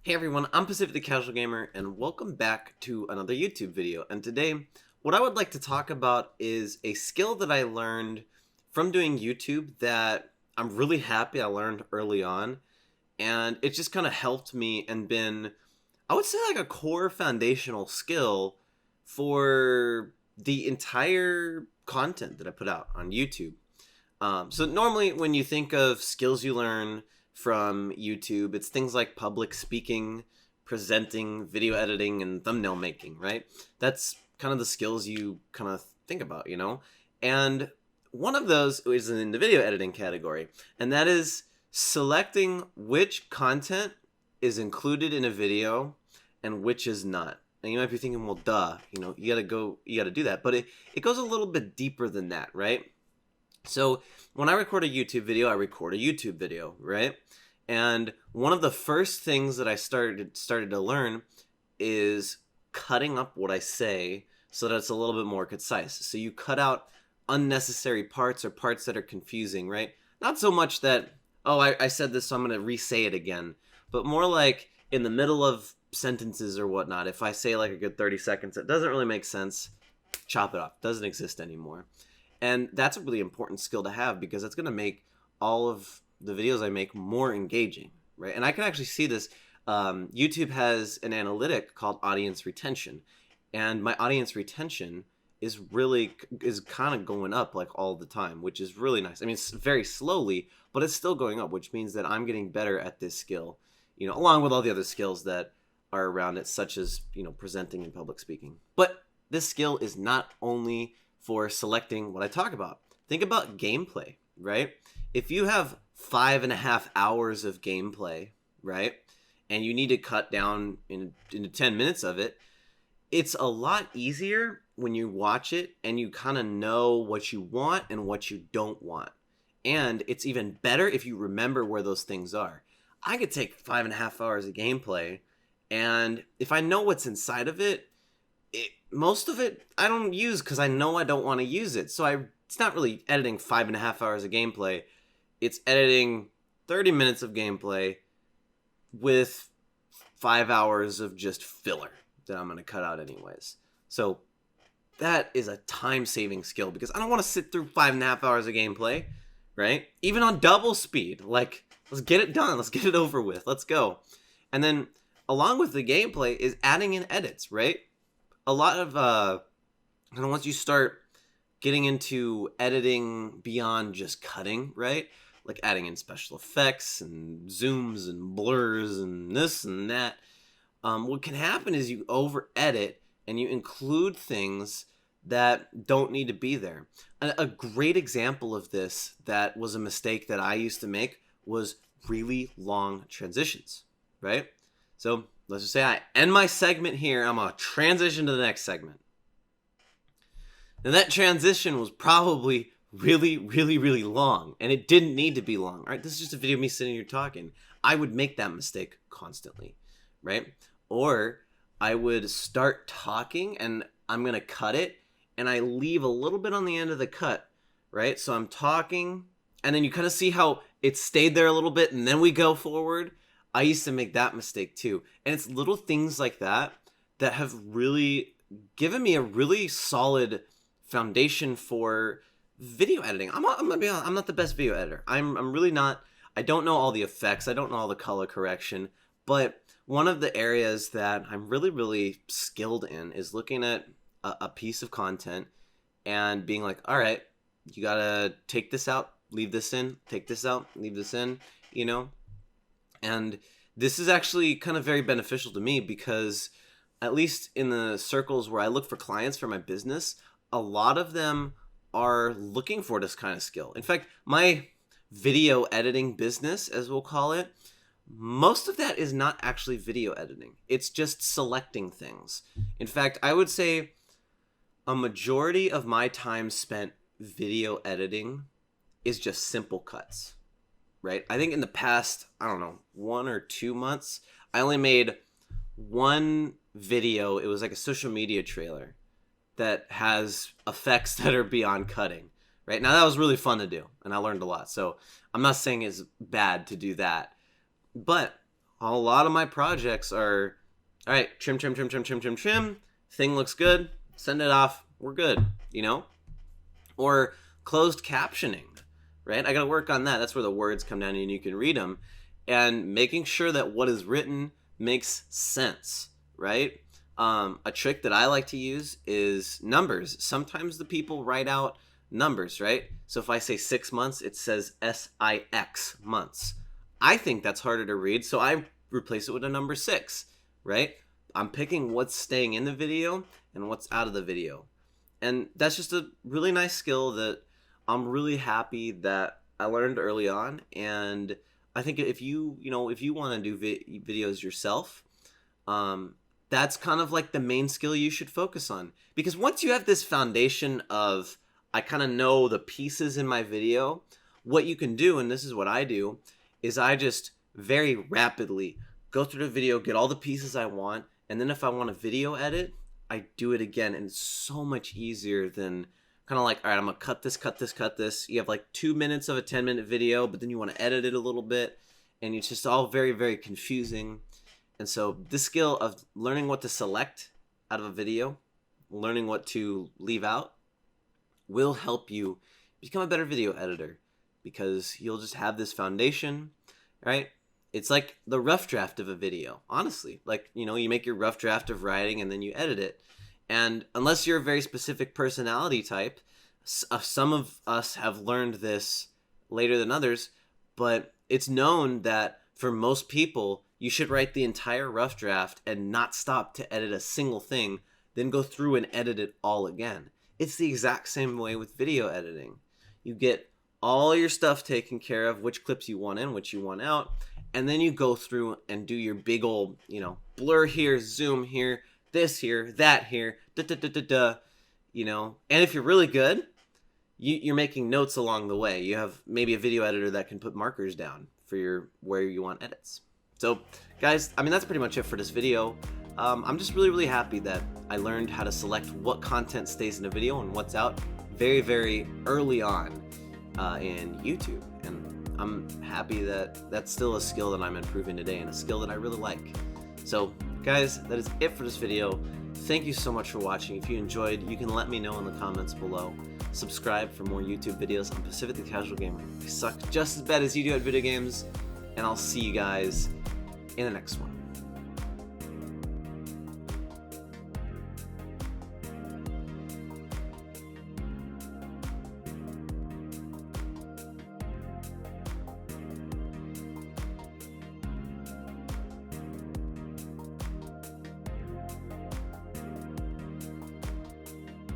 Hey everyone, I'm Pacific the Casual Gamer, and welcome back to another YouTube video. And today, what I would like to talk about is a skill that I learned from doing YouTube that I'm really happy I learned early on, and it just kind of helped me and been, I would say, like a core foundational skill for the entire content that I put out on YouTube. So normally when you think of skills you learn from YouTube, it's things like public speaking, presenting, video editing, and thumbnail making, right? That's kind of the skills you kind of think about. And one of those is in the video editing category, and that is selecting which content is included in a video and which is not. And you might be thinking, well, duh, you gotta do that. But it goes a little bit deeper than that, right? So when I record a YouTube video, I record a YouTube video, right? And one of the first things that I started to learn is cutting up what I say so that it's a little bit more concise. So you cut out unnecessary parts or parts that are confusing, right? Not so much that, oh, I said this, so I'm going to re-say it again, but more like in the middle of sentences or whatnot. If I say like a good 30 seconds, it doesn't really make sense, chop it off. Doesn't exist anymore. And that's a really important skill to have because it's going to make all of the videos I make more engaging, right? And I can actually see this. YouTube has an analytic called audience retention. And my audience retention is kind of going up like all the time, which is really nice. I mean, it's very slowly, but it's still going up, which means that I'm getting better at this skill, along with all the other skills that are around it, such as, presenting and public speaking. But this skill is not only for selecting what I talk about. Think about gameplay, right? If you have 5.5 hours of gameplay, right, and you need to cut down into 10 minutes of it, it's a lot easier when you watch it and you kind of know what you want and what you don't want. And it's even better if you remember where those things are. I could take 5.5 hours of gameplay, and if I know what's inside of it, most of it I don't use because I know I don't want to use it. So it's not really editing 5.5 hours of gameplay. It's editing 30 minutes of gameplay with 5 hours of just filler that I'm going to cut out anyways. So that is a time-saving skill because I don't want to sit through 5.5 hours of gameplay, right? Even on double speed. Like, let's get it done. Let's get it over with. Let's go. And then along with the gameplay is adding in edits, right? A lot of once you start getting into editing beyond just cutting, right? Like adding in special effects and zooms and blurs and this and that. What can happen is you over edit and you include things that don't need to be there. A great example of this that was a mistake that I used to make was really long transitions, right? So let's just say I end my segment here. I'm going to transition to the next segment. And that transition was probably really, really, really long. And it didn't need to be long. All right, this is just a video of me sitting here talking. I would make that mistake constantly, right? Or I would start talking and I'm going to cut it. And I leave a little bit on the end of the cut, right? So I'm talking. And then you kind of see how it stayed there a little bit. And then we go forward. I used to make that mistake too. And it's little things like that that have really given me a really solid foundation for video editing. I'm gonna be honest, I'm not the best video editor. I'm really not. I don't know all the effects. I don't know all the color correction. But one of the areas that I'm really, really skilled in is looking at a piece of content and being like, all right, you gotta take this out, leave this in, take this out, leave this in, And this is actually kind of very beneficial to me because at least in the circles where I look for clients for my business, a lot of them are looking for this kind of skill. In fact, my video editing business, as we'll call it, most of that is not actually video editing. It's just selecting things. In fact, I would say a majority of my time spent video editing is just simple cuts. Right? I think in the past, 1 or 2 months, I only made one video. It was like a social media trailer that has effects that are beyond cutting, right? Now that was really fun to do and I learned a lot. So I'm not saying it's bad to do that, but A lot of my projects are, all right, trim, trim, trim, trim, trim, trim, trim. Thing looks good. Send it off. We're good, you know? Or closed captioning, right? I got to work on that. That's where the words come down and you can read them. And making sure that what is written makes sense, right? A trick that I like to use is numbers. Sometimes the people write out numbers, right? So if I say 6 months, it says SIX months. I think that's harder to read, so I replace it with a number 6, right? I'm picking what's staying in the video and what's out of the video. And that's just a really nice skill that I'm really happy that I learned early on. And I think if you want to do videos yourself, that's kind of like the main skill you should focus on. Because once you have this foundation of, I kind of know the pieces in my video, what you can do, and this is what I do, is I just very rapidly go through the video, get all the pieces I want, and then if I want a video edit, I do it again. And it's so much easier than kind of like, all right, I'm gonna cut this, cut this, cut this. You have like 2 minutes of a 10-minute video, but then you want to edit it a little bit, and it's just all very, very confusing. And so this skill of learning what to select out of a video, learning what to leave out, will help you become a better video editor, because you'll just have this foundation, right? It's like the rough draft of a video, honestly. Like, you know, you make your rough draft of writing and then you edit it. And unless you're a very specific personality type, some of us have learned this later than others, but it's known that for most people, you should write the entire rough draft and not stop to edit a single thing, then go through and edit it all again. It's the exact same way with video editing. You get all your stuff taken care of, which clips you want in, which you want out, and then you go through and do your big old, you know, blur here, zoom here, this here, that here, you know. And if you're really good, you're making notes along the way. You have maybe a video editor that can put markers down for where you want edits. So, guys, I mean, that's pretty much it for this video. I'm just really, really happy that I learned how to select what content stays in a video and what's out very, very early on in YouTube. And I'm happy that that's still a skill that I'm improving today and a skill that I really like. So, guys, that is it for this video. Thank you so much for watching. If you enjoyed, you can let me know in the comments below. Subscribe for more YouTube videos. I'm Pacific the Casual Gamer. I suck just as bad as you do at video games, and I'll see you guys in the next one.